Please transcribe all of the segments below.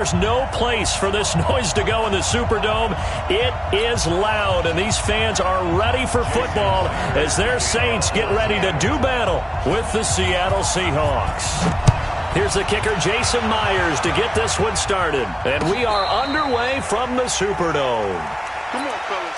There's no place for this noise to go in the Superdome. It is loud, and these fans are ready for football as their Saints get ready to do battle with the Seattle Seahawks. Here's the kicker, Jason Myers, to get this one started. And we are underway from the Superdome. Come on, fellas.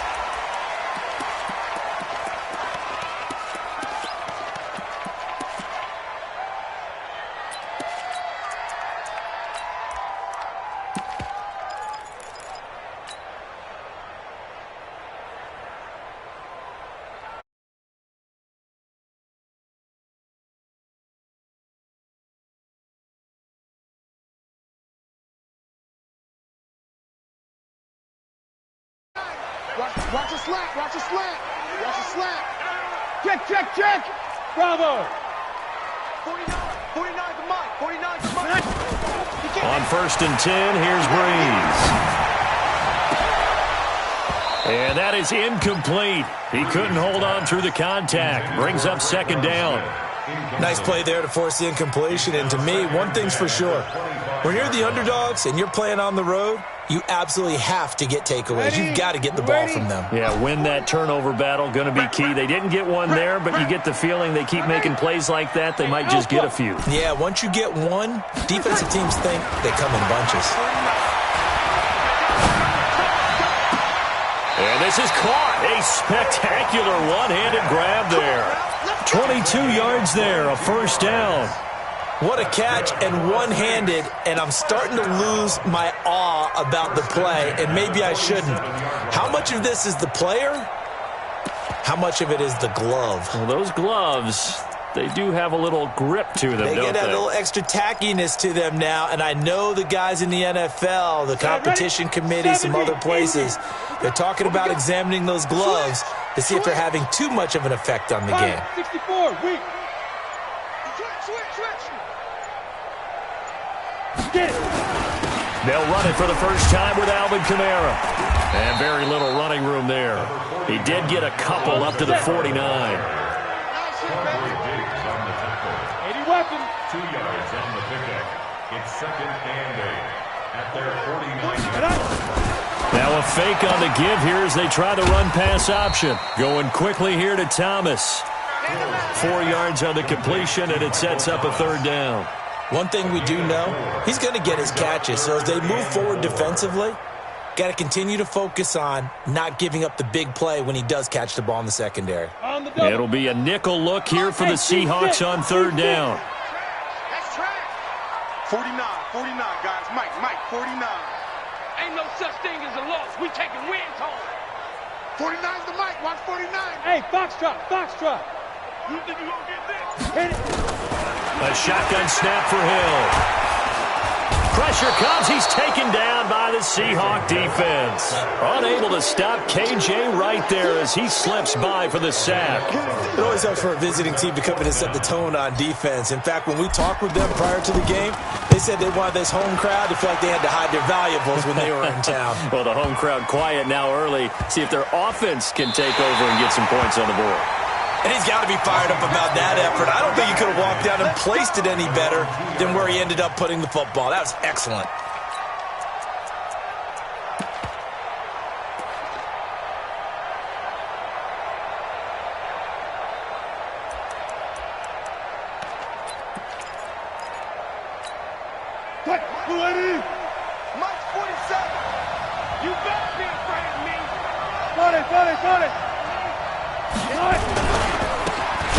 Watch a slant, watch a slant, watch a slant. Check. Bravo. 49 to Mike, 49 to Mike. On 1st and 10, here's Breeze. And that is incomplete. He couldn't hold on through the contact. Brings up 2nd down. Nice play there to force the incompletion. And to me, one thing's for sure. When you're the underdogs and you're playing on the road, you absolutely have to get takeaways. You've got to get the ball from them. Yeah, win that turnover battle, going to be key. They didn't get one there, but you get the feeling they keep making plays like that, they might just get a few. Yeah, once you get one, defensive teams think they come in bunches. And this is caught. A spectacular one-handed grab there. 22 yards there, a 1st down. What a catch, and one-handed, and I'm starting to lose my awe about the play, and maybe I shouldn't. How much of this is the player? How much of it is the glove? Well, those gloves, they do have a little grip to them, don't they? They get a little extra tackiness to them now, and I know the guys in the NFL, the competition committee, some other places, they're talking about examining those gloves to see if they're having too much of an effect on the game. 64, weak. They'll run it for the first time with Alvin Kamara. And very little running room there. He did get a couple up to the 49. 80 weapon. 2 yards on the pickup. It's 2nd and 8 at their 49. Now a fake on the give here as they try the run-pass option. Going quickly here to Thomas. 4 yards on the completion, and it sets up a 3rd down. One thing we do know, he's going to get his catches. So as they move forward defensively, got to continue to focus on not giving up the big play when he does catch the ball in the secondary. It'll be a nickel look here for the Seahawks on 3rd down. That's track. 49, guys. Mike, 49. Ain't no such thing as a loss. We taking wins home. 49's the Mike, watch 49. Hey, Foxtrot. You think you gonna get this? Hit it. A shotgun snap for Hill. Pressure comes. He's taken down by the Seahawk defense. Unable to stop KJ right there as he slips by for the sack. It always helps for a visiting team to come in and set the tone on defense. In fact, when we talked with them prior to the game, they said they wanted this home crowd to feel like they had to hide their valuables when they were in town. Well, the home crowd quiet now early. See if their offense can take over and get some points on the board. And he's got to be fired up about that effort. I don't think he could have walked down and placed it any better than where he ended up putting the football. That was excellent. Mike's 47. You better be afraid of me. Got it.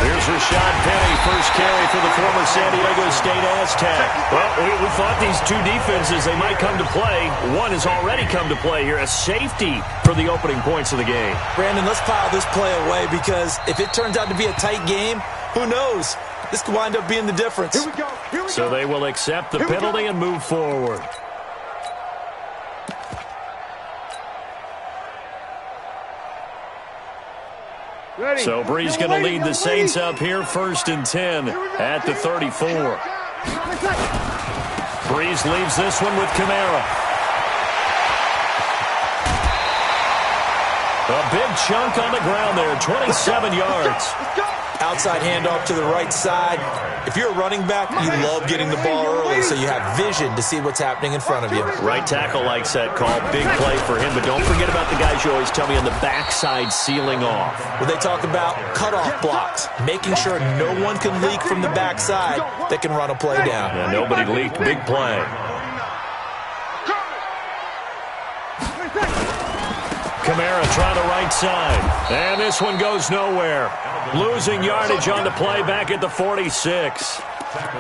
Here's Rashad Penny, first carry for the former San Diego State Aztec. Well, we thought these two defenses, they might come to play. One has already come to play here, a safety for the opening points of the game. Brandon, let's file this play away because if it turns out to be a tight game, who knows? This could wind up being the difference. Here we go. So they will accept the penalty and move forward. Ready. So Breeze going to lead the Saints up here, 1st and 10 at the 34. Breeze leaves this one with Kamara. A big chunk on the ground there, 27 yards. Outside handoff to the right side. If you're a running back, you love getting the ball early so you have vision to see what's happening in front of you. Right tackle likes that call. Big play for him, but don't forget about the guys you always tell me on the backside sealing off. Well, they talk about cutoff blocks, making sure no one can leak from the backside that can run a play down. Yeah, nobody leaked. Big play. Kamara trying the right side. And this one goes nowhere. Losing yardage on the play back at the 46.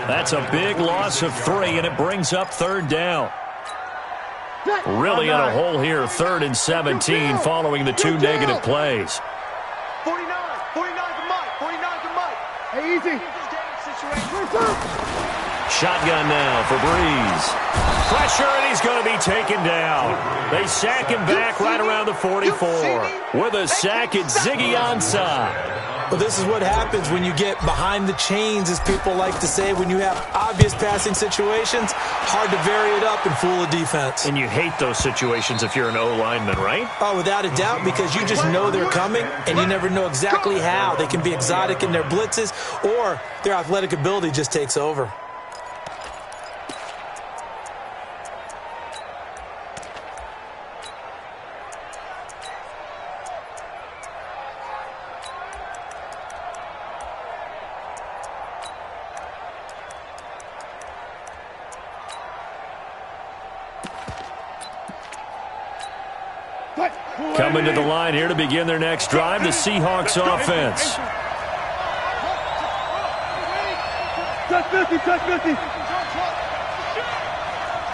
That's a big loss of 3, and it brings up 3rd down. Really in a hole here, 3rd and 17 following the 2 negative plays. 49 to Mike. 49 to Mike. Hey, easy. Shotgun now for Breeze. Pressure, and he's going to be taken down. They sack him back right around the 44. With a sack, it's Ziggy Ansah. Well, this is what happens when you get behind the chains, as people like to say. When you have obvious passing situations, hard to vary it up and fool a defense. And you hate those situations if you're an O-lineman, right? Oh, without a doubt, because you just know they're coming, and you never know exactly how. They can be exotic in their blitzes, or their athletic ability just takes over. Coming to the line here to begin their next drive, the Seahawks offense. Touch 50, touch 50.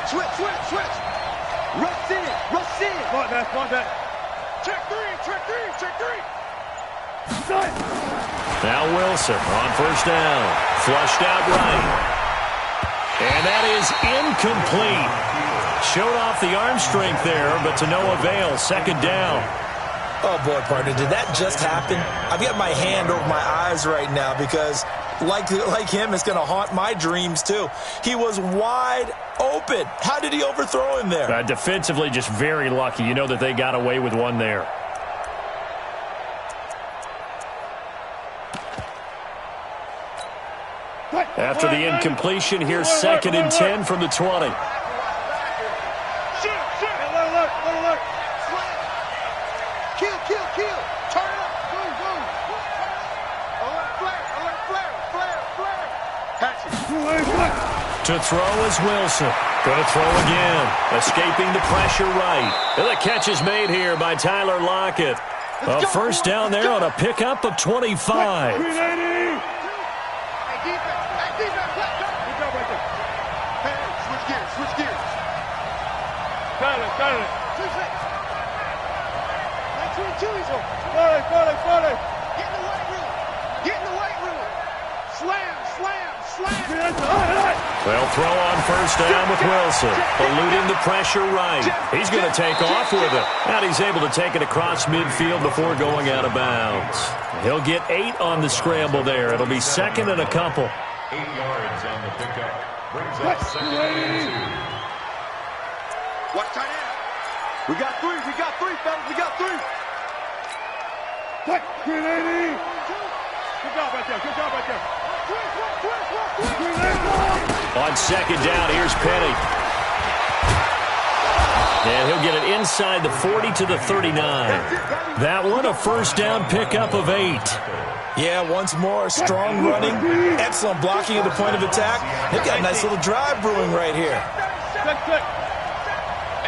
Switch. Rush in. Smart that. Check 3. Now Wilson on 1st down. Flushed out right. And that is incomplete. Showed off the arm strength there, but to no avail. 2nd down. Oh, boy, partner, did that just happen? I've got my hand over my eyes right now because, like him, it's going to haunt my dreams, too. He was wide open. How did he overthrow him there? Defensively, just very lucky. You know that they got away with one there. After the incompletion, here's 2nd and 10 from the 20. Alert. Kill. Turn it up. Boom. Alert flare. Catch it. To throw is Wilson. Going to throw again. Escaping the pressure right. And the catch is made here by Tyler Lockett. A 1st down there on a pickup of 25. 390. Switch gears. Got it. Forty. Get in the weight room. Slam. They'll throw on 1st down with Wilson. Eluding the pressure right. He's going to take off with it. And he's able to take it across midfield before going out of bounds. He'll get 8 on the scramble there. It'll be 2nd and a couple. 8 yards on the pickup. Brings up 2nd and 2. Watch tight end. We got 3, fellas. We got 3. 390. Good job right there. On 2nd down, here's Penny. And he'll get it inside the 40 to the 39. That one a 1st down pickup of 8. Yeah, once more, strong running, excellent blocking at the point of attack. They've got a nice little drive brewing right here. Check.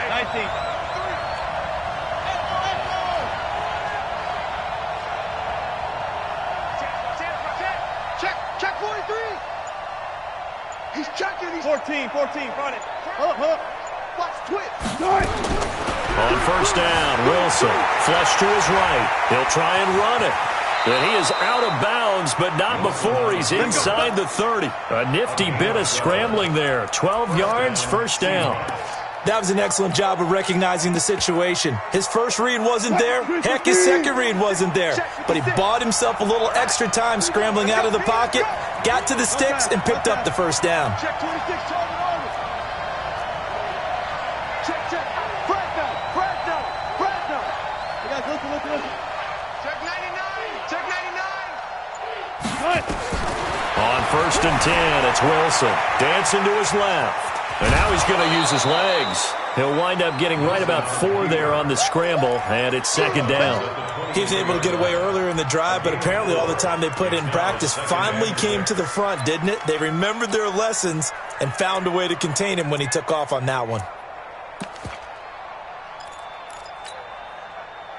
19. Check 43. He's checking. 14, front it. Up. Watch twitch. On 1st down, Wilson. Flush to his right. He'll try and run it. And he is out of bounds, but not before he's inside the 30. A nifty bit of scrambling there. 12 yards, 1st down. That was an excellent job of recognizing the situation. His first read wasn't there. Heck, his second read wasn't there. But he bought himself a little extra time scrambling out of the pocket, got to the sticks, and picked up the 1st down. Check 26, target over. Check. Frag down. You guys listen. Check 99. On 1st and 10, it's Wilson. Dancing to his left. And now he's going to use his legs. He'll wind up getting right about 4 there on the scramble, and it's 2nd down. He was able to get away earlier in the drive, but apparently all the time they put in practice finally came to the front, didn't it? They remembered their lessons and found a way to contain him when he took off on that one.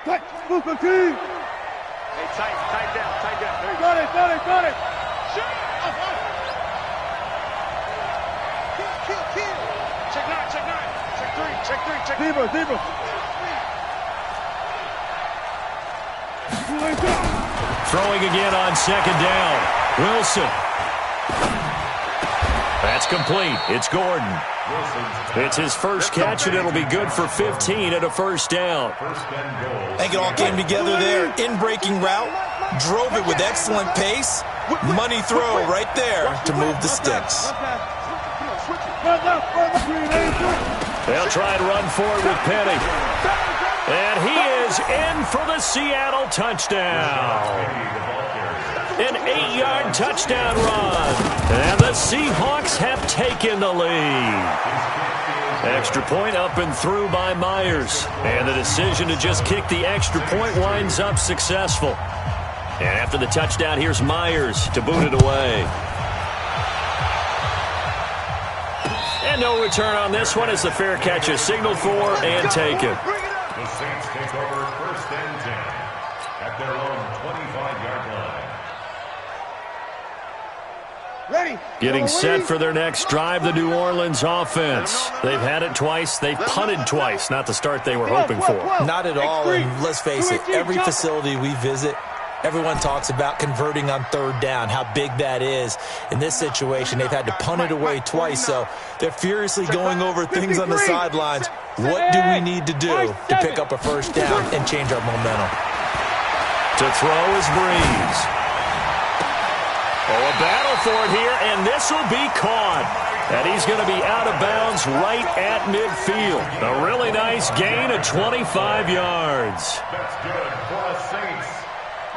Hey, tight down. There you go. Got it. Shoot! Check 9. Check 3. Deeper. Throwing again on 2nd down. Wilson. That's complete. It's Gordon. It's his first catch, and it'll be good for 15 at a 1st down. I think it all came together there. In-breaking route, drove it with excellent pace. Money throw right there to move the sticks. They'll try and run forward with Penny. And he is in for the Seattle touchdown. An 8-yard touchdown run. And the Seahawks have taken the lead. Extra point up and through by Myers. And the decision to just kick the extra point winds up successful. And after the touchdown, here's Myers to boot it away. And no return on this one as the fair catch is signaled for and taken. The Saints take over 1st and 10 at their own 25-yard line. Ready. Getting set for their next drive, the New Orleans offense. They've had it twice. They've punted twice. Not the start they were hoping for. Not at all, and let's face it, every facility we visit, everyone talks about converting on 3rd down, how big that is. In this situation, they've had to punt it away twice, so they're furiously going over things on the sidelines. What do we need to do to pick up a 1st down and change our momentum? To throw is Breeze. Oh, a battle for it here, and this will be caught. And he's going to be out of bounds right at midfield. A really nice gain of 25 yards. That's good for the Saints.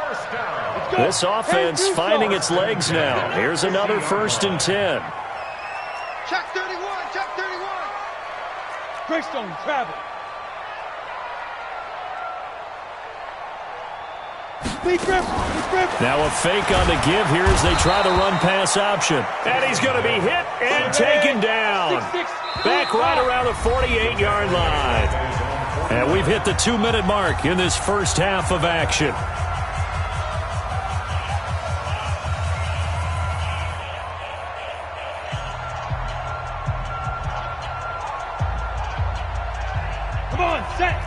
1st down. This offense finding its legs now. Here's another 1st and 10. Check 31. Greystone, travel. Now a fake on the give here as they try the run-pass option. And he's going to be hit and taken down. Back right around the 48-yard line. And we've hit the 2-minute mark in this first half of action. Come on, set.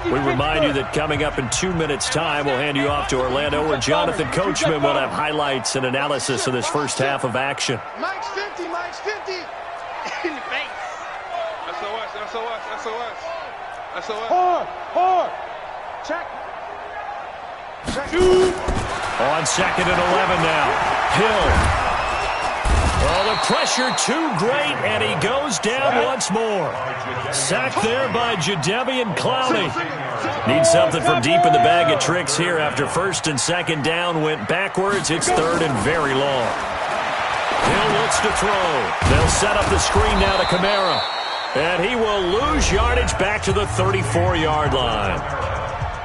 We remind you that coming up in 2 minutes' time, we'll hand you off to Orlando, where Jonathan Coachman will have highlights and analysis of this first half of action. Mike's 50. In the face. SOS. Hard. Check. On 2nd and 11 now. Hill. Oh, the pressure too great, and he goes down once more. Sacked there by Jadeveon Clowney. Needs something from deep in the bag of tricks here after 1st and 2nd down went backwards. It's 3rd and very long. Hill looks to throw. They'll set up the screen now to Kamara. And he will lose yardage back to the 34-yard line.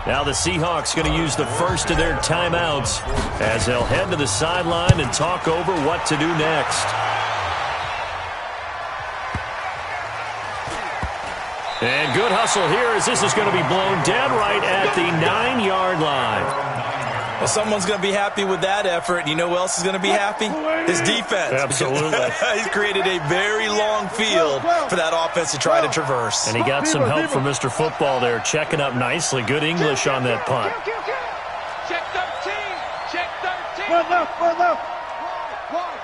Now the Seahawks going to use the first of their timeouts as they'll head to the sideline and talk over what to do next. And good hustle here as this is going to be blown dead right at the 9-yard line. Well, someone's going to be happy with that effort. You know who else is going to be happy? His defense. Absolutely. He's created a very long field for that offense to try to traverse. And he got some help from Mr. Football there, checking up nicely. Good English on that punt. Check 13. One left.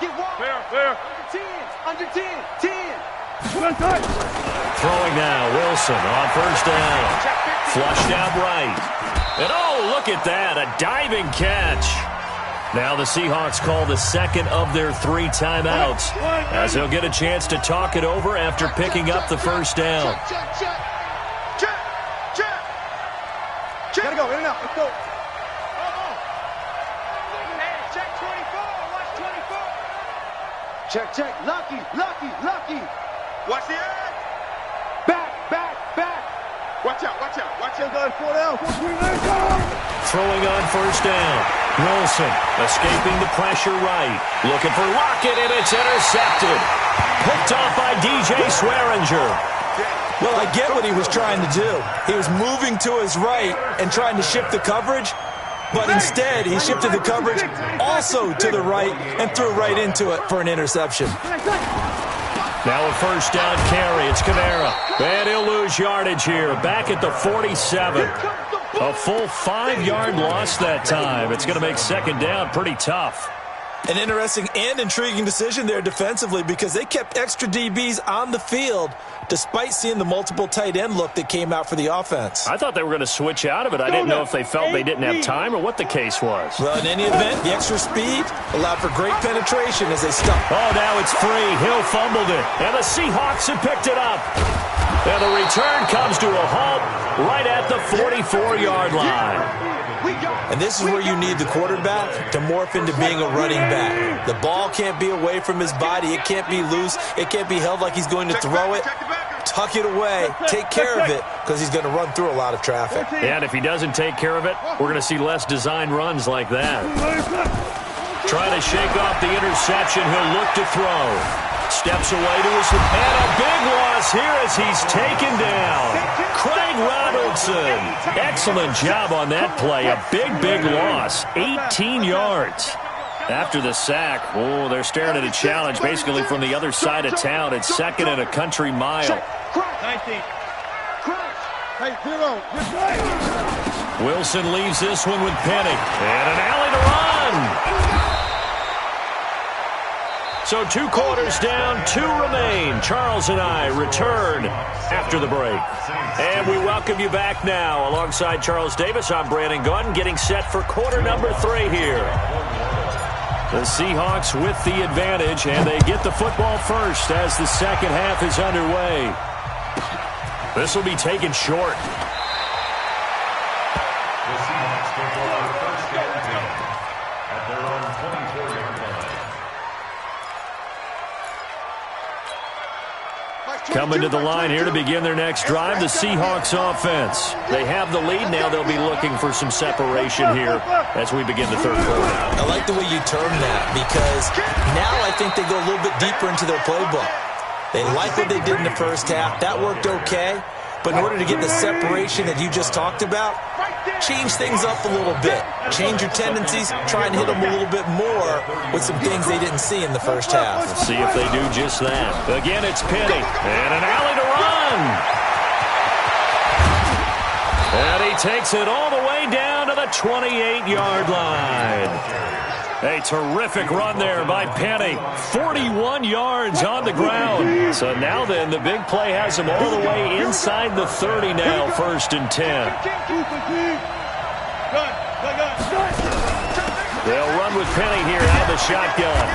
Get one. Fair. Under 10. One tight. Throwing now, Wilson on 1st down. Flushed out right. And oh, look at that, a diving catch. Now the Seahawks call the second of their 3 timeouts as they'll get a chance to talk it over after picking up the 1st down. Gotta go, in and out, let's go. Check 25. Check, check. Lucky, lucky, lucky. Watch the edge. Back, back, back. Watch out, watch out, watch out. Going 4 down. Throwing on first down. Wilson escaping the pressure right. Looking for Lockett, and it's intercepted. Picked off by DJ Swearinger. Well, I get what he was trying to do. He was moving to his right and trying to shift the coverage, but instead he shifted the coverage also to the right and threw right into it for an interception. Now a first down carry. It's Kamara. And he'll lose yardage here. Back at the 47. A full 5-yard loss that time. It's going to make second down pretty tough. An interesting and intriguing decision there defensively because they kept extra DBs on the field despite seeing the multiple tight end look that came out for the offense. I thought they were going to switch out of it. I didn't know if they felt they didn't have time or what the case was. Well, in any event, the extra speed allowed for great penetration as they stuck. Oh, now it's free. Hill fumbled it. And the Seahawks have picked it up. And the return comes to a halt right at the 44-yard line. And this is where you need the quarterback to morph into being a running back. The ball can't be away from his body. It can't be loose. It can't be held like he's going to throw it. Tuck it away. Take care of it because he's going to run through a lot of traffic. And if he doesn't take care of it, we're going to see less designed runs like that. Trying to shake off the interception. He'll look to throw. Steps away to his, and a big loss here as he's taken down. Craig Robertson. Excellent job on that play. A big loss. 18 yards. After the sack, oh, they're staring at a challenge basically from the other side of town. It's second and a country mile. 19. Hey, zero. Good play. Wilson leaves this one with Penny. And an alley to run. So 2 quarters down, 2 remain. Charles and I return after the break. And we welcome you back now. Alongside Charles Davis, I'm Brandon Gaudin, getting set for quarter number 3 here. The Seahawks with the advantage, and they get the football first as the second half is underway. This will be taken short. The Seahawks take over first and 10 at their own 24-yard line. Coming to the line here to begin their next drive, the Seahawks offense. They have the lead. Now they'll be looking for some separation here as we begin the third quarter. I like the way you term that because now I think they go a little bit deeper into their playbook. They like what they did in the first half. That worked okay. But in order to get the separation that you just talked about, change things up a little bit. Change your tendencies. Try and hit them a little bit more with some things they didn't see in the first half. Let's see if they do just that. Again, it's Penny. And an alley to run. And he takes it all the way down to the 28-yard line. A terrific run there by Penny. 41 yards on the ground. So now then, the big play has him all the way inside the 30 now, first and 10. They'll run with Penny here out of the shotgun.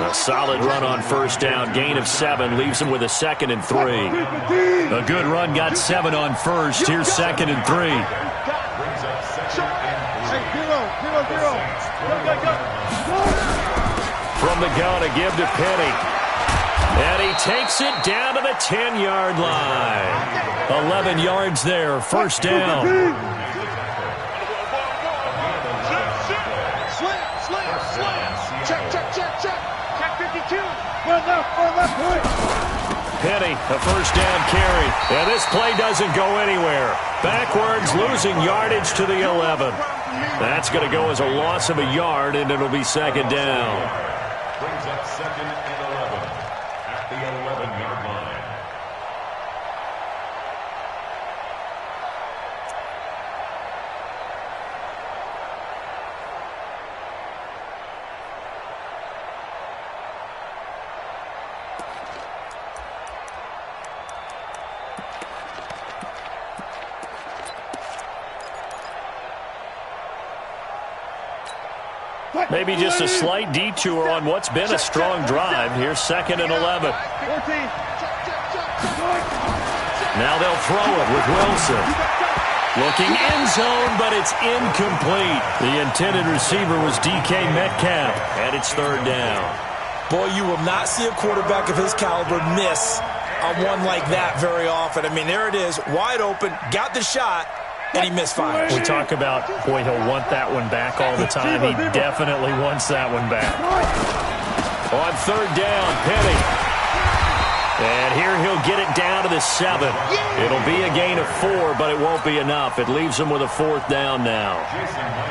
A solid run on first down. Gain of 7 leaves him with a 2nd and 3. A good run got 7 on first. Here's 2nd and 3. From the gun, a give to Penny. And he takes it down to the 10-yard line. 11 yards there, first down. Slam. Check. Check 52. One left. Penny, a first down carry. And this play doesn't go anywhere. Backwards, losing yardage to the 11. That's going to go as a loss of a yard, and it'll be second down. Brings up 2nd and 11 at the 11-yard line. Maybe just a slight detour on what's been a strong drive. Here's 2nd and 11. 14. Now they'll throw it with Wilson. Looking end zone, but it's incomplete. The intended receiver was DK Metcalf, and it's third down. Boy, you will not see a quarterback of his caliber miss on one like that very often. I mean, there it is, wide open, got the shot, and he misfires. We talk about, boy, he'll want that one back all the time. He definitely wants that one back. On third down, Penny. And here he'll get it down to the 7. It'll be a gain of 4, but it won't be enough. It leaves him with a 4th down now.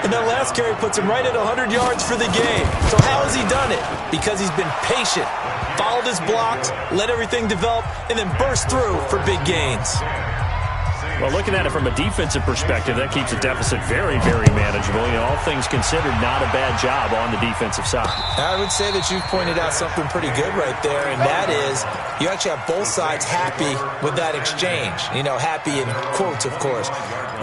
And that last carry puts him right at 100 yards for the game. So how has he done it? Because he's been patient, followed his blocks, let everything develop, and then burst through for big gains. Well, looking at it from a defensive perspective, that keeps the deficit very, very manageable. You know, all things considered, not a bad job on the defensive side. I would say that you've pointed out something pretty good right there, and that is you actually have both sides happy with that exchange. You know, happy in quotes, of course.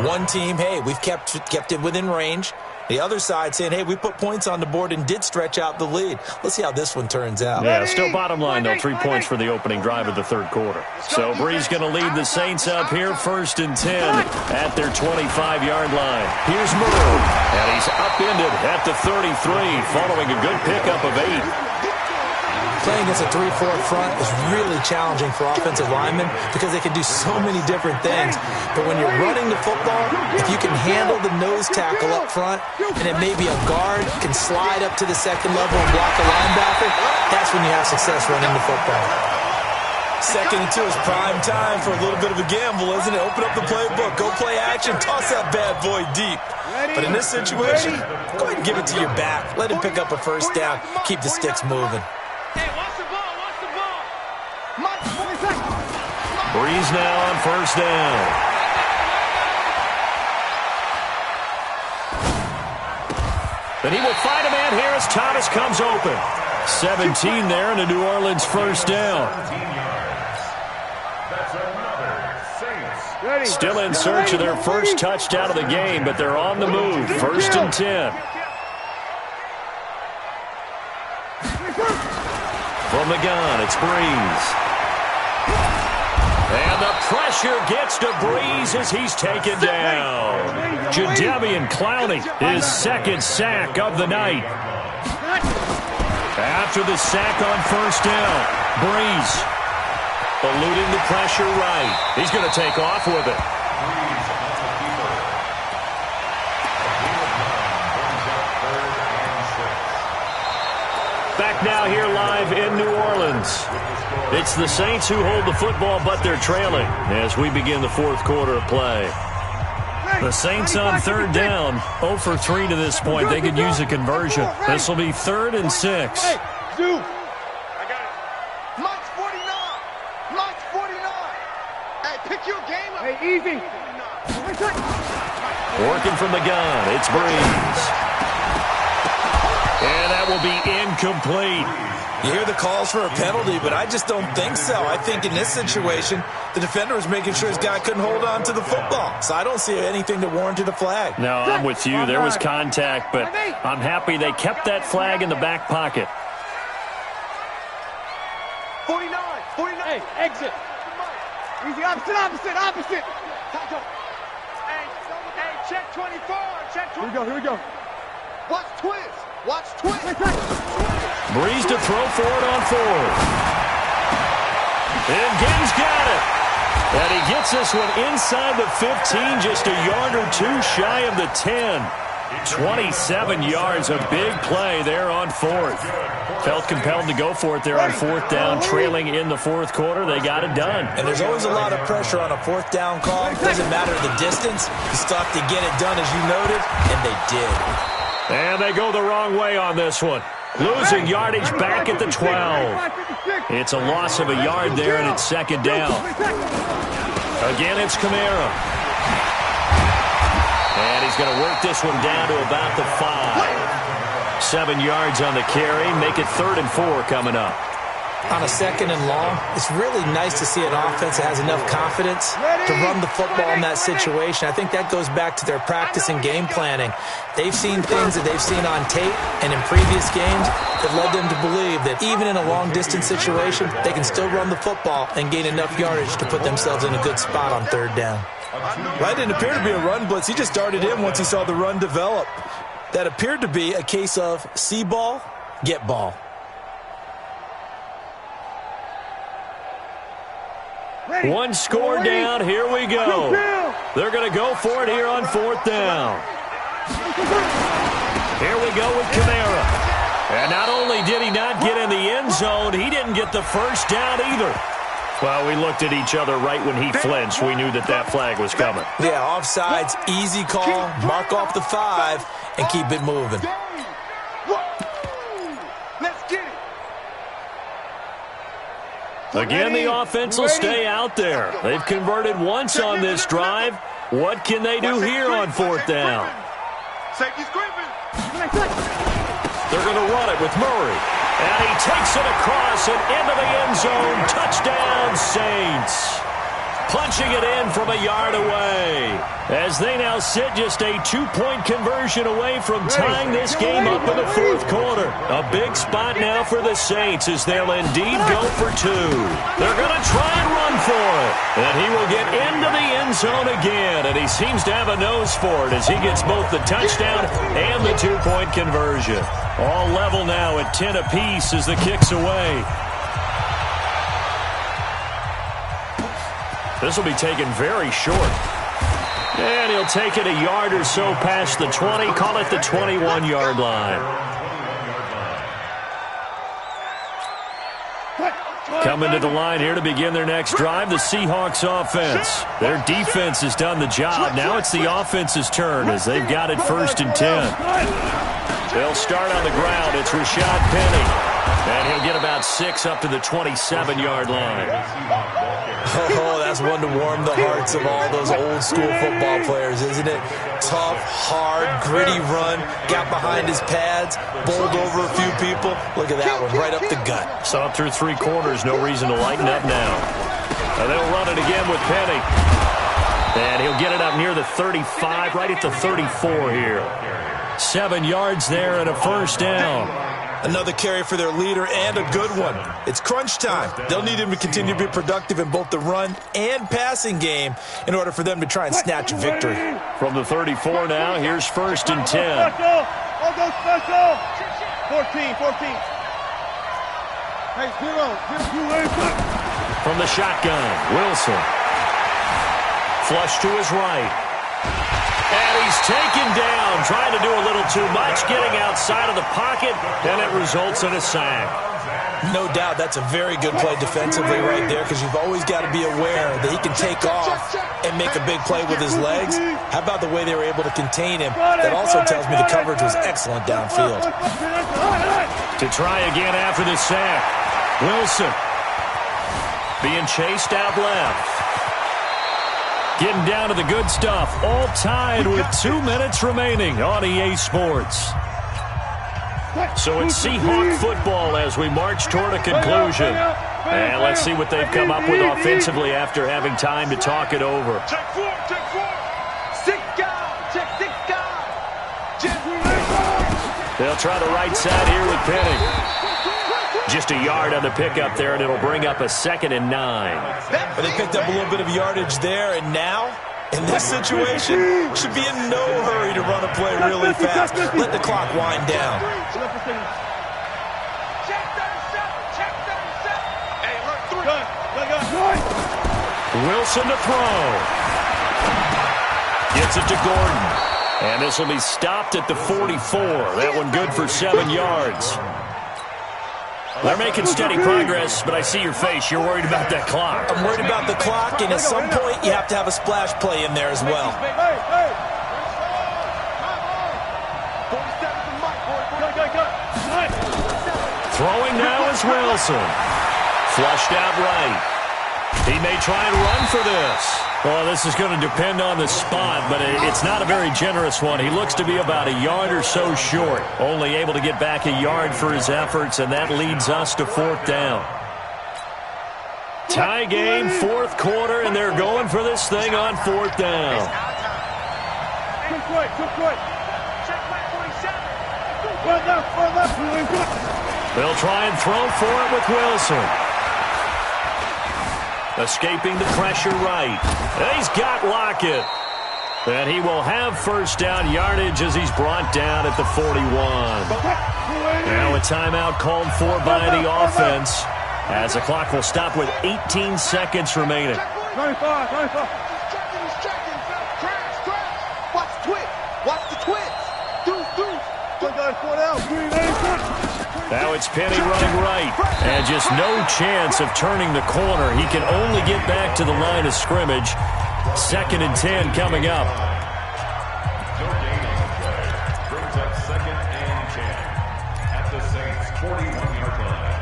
One team, hey, we've kept it within range. The other side saying, hey, we put points on the board and did stretch out the lead. Let's see how this one turns out. Yeah, still bottom line, though, 3 points for the opening drive of the third quarter. So Brees going to lead the Saints up here, 1st and 10 at their 25-yard line. Here's Murray, and he's upended at the 33 following a good pickup of 8. Playing against a 3-4 front is really challenging for offensive linemen because they can do so many different things. But when you're running the football, if you can handle the nose tackle up front, and then maybe a guard can slide up to the second level and block a linebacker, that's when you have success running the football. 2nd and 2 is prime time for a little bit of a gamble, isn't it? Open up the playbook, go play action, toss that bad boy deep. But in this situation, go ahead and give it to your back. Let him pick up a 1st down, keep the sticks moving. Hey, watch the ball, watch the ball. Mike, 20 seconds. Brees now on 1st down. Then he will find a man here as Thomas comes open. 17 there and a New Orleans 1st down. Still in search of their first touchdown of the game, but they're on the move. 1st and 10. From the gun, it's Brees. And the pressure gets to Brees as he's taken down. Jadeveon Clowney, his 2nd sack of the night. After the sack on 1st down, Brees eluding the pressure right. He's going to take off with it. Back now here live in New Orleans. It's the Saints who hold the football, but they're trailing as we begin the 4th quarter of play. The Saints on 3rd down, 0 for 3 to this point. They could use a conversion. This will be 3rd and 6. Hey, Zoo. I got it. Mike's 49. Mike's 49. Hey, pick your game up. Hey, easy. Working from the gun, it's Brees. And that will be incomplete. You hear the calls for a penalty, but I just don't think so. I think in this situation, the defender was making sure his guy couldn't hold on to the football. So I don't see anything that warranted a flag. No, I'm with you. There was contact, but I'm happy they kept that flag in the back pocket. 49. 49. Hey, exit. Easy, opposite. Hey, check 24. Check 24. Here we go. Watch twist. Brees to throw for it on 4th. And Gibbs got it. And he gets this one inside the 15, just a yard or 2 shy of the 10. 27 yards, a big play there on 4th. Felt compelled to go for it there on 4th down, trailing in the 4th quarter. They got it done. And there's always a lot of pressure on a 4th down call. It doesn't matter the distance. You still have to get it done, as you noted, and they did. And they go the wrong way on this one. Losing yardage back at the 12. It's a loss of a yard there, and it's 2nd down. Again, it's Kamara. And he's going to work this one down to about the 5. 7 yards on the carry. Make it 3rd and 4 coming up. On a 2nd and long, it's really nice to see an offense that has enough confidence to run the football in that situation. I think that goes back to their practice and game planning. They've seen things that they've seen on tape and in previous games that led them to believe that even in a long-distance situation, they can still run the football and gain enough yardage to put themselves in a good spot on 3rd down. Well, that didn't appear to be a run blitz. He just darted in once he saw the run develop. That appeared to be a case of see ball, get ball. One score down. Here we go. They're going to go for it here on 4th down. Here we go with Kamara. And not only did he not get in the end zone, he didn't get the first down either. Well, we looked at each other right when he flinched. We knew that that flag was coming. Yeah, offsides, easy call, mark off the 5, and keep it moving. Let's get it. Again, the offense will stay out there. They've converted once on this drive. What can they do here on 4th down? Safety's creeping. They're going to run it with Murray. And he takes it across and into the end zone. Touchdown, Saints. Punching it in from a yard away. As they now sit just a 2-point conversion away from tying this game up in the 4th quarter. A big spot now for the Saints as they'll indeed go for 2. They're going to try and run for it. And he will get into the end zone again. And he seems to have a nose for it as he gets both the touchdown and the 2-point conversion. All level now at 10 apiece as the kick's away. This will be taken very short. And he'll take it a yard or so past the 20, call it the 21-yard line. Coming to the line here to begin their next drive, the Seahawks offense. Their defense has done the job. Now it's the offense's turn as they've got it 1st and 10. They'll start on the ground. It's Rashad Penny. And he'll get about 6 up to the 27-yard line. Oh, that's one to warm the hearts of all those old-school football players, isn't it? Tough, hard, gritty run. Got behind his pads, bowled over a few people. Look at that one, right up the gut. Saw through 3 quarters. No reason to lighten up now. And they'll run it again with Penny. And he'll get it up near the 35, right at the 34 here. 7 yards there and a 1st down. Another carry for their leader and a good one. It's crunch time. They'll need him to continue to be productive in both the run and passing game in order for them to try and snatch a victory. From the 34 now, here's 1st and 10. I'll go special. 14. Hey, 0. From the shotgun, Wilson. Flush to his right. And he's taken down, trying to do a little too much, getting outside of the pocket, and it results in a sack. No doubt that's a very good play defensively right there because you've always got to be aware that he can take off and make a big play with his legs. How about the way they were able to contain him? That also tells me the coverage was excellent downfield. To try again after the sack, Wilson being chased out left. Getting down to the good stuff, all tied with 2 minutes remaining on EA Sports. So it's Seahawk football as we march toward a conclusion. And let's see what they've come up with offensively after having time to talk it over. Check 4. 6 guys. Check 6 guys. They'll try the right side here with Penny. Just a yard on the pickup there, and it'll bring up a 2nd and 9. But they picked up a little bit of yardage there, and now, in this situation, should be in no hurry to run a play really fast. Let the clock wind down. Wilson to throw. Gets it to Gordon. And this will be stopped at the 44. That one good for 7 yards. They're making steady progress, but I see your face. You're worried about that clock. I'm worried about the clock, and at some point, you have to have a splash play in there as well. Throwing now is Wilson. Flushed out right. He may try and run for this. Well, this is going to depend on the spot, but it's not a very generous one. He looks to be about a yard or so short, only able to get back a yard for his efforts, and that leads us to 4th down. Tie game, 4th quarter, and they're going for this thing on 4th down. They'll try and throw for it with Wilson. Escaping the pressure right. And he's got Lockett. And he will have 1st down yardage as he's brought down at the 41. Now a timeout called for by the offense. as the clock will stop with 18 seconds remaining. 25, 25. He's checking. Crash. Watch the twist. Watch the twist. Deuce. Now it's Penny running right. And just no chance of turning the corner. He can only get back to the line of scrimmage. 2nd and 10 coming up. No gain on the play. Brings up 2nd and 10 at the Saints' 41-yard line.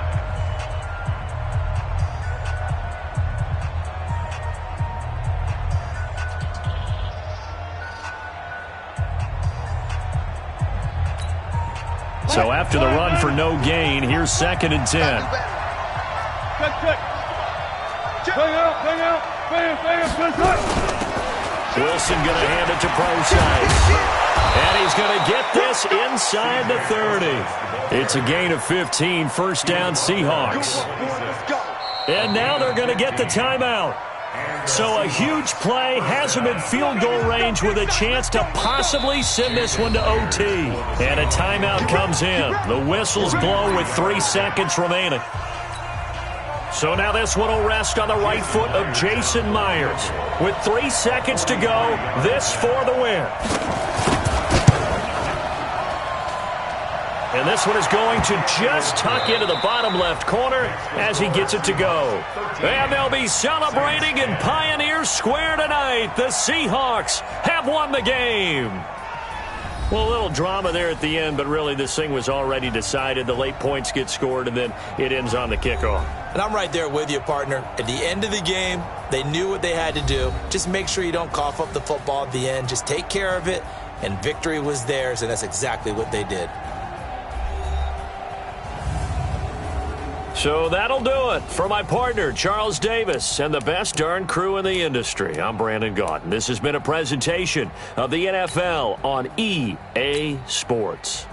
So after the run for no gain, here's 2nd and 10. Check. Bang out. Bam. Wilson going to hand it to Procise. And he's going to get this inside the 30. It's a gain of 15, 1st down Seahawks. And now they're going to get the timeout. So a huge play has him in field goal range with a chance to possibly send this one to OT. And a timeout comes in. The whistles blow with 3 seconds remaining. So now this one will rest on the right foot of Jason Myers. With 3 seconds to go, this for the win. And this one is going to just tuck into the bottom left corner as he gets it to go. And they'll be celebrating in Pioneer Square tonight. The Seahawks have won the game. Well, a little drama there at the end, but really this thing was already decided. The late points get scored, and then it ends on the kickoff. And I'm right there with you, partner. At the end of the game, they knew what they had to do. Just make sure you don't cough up the football at the end. Just take care of it, and victory was theirs, and that's exactly what they did. So that'll do it for my partner, Charles Davis, and the best darn crew in the industry. I'm Brandon Gaudin. This has been a presentation of the NFL on EA Sports.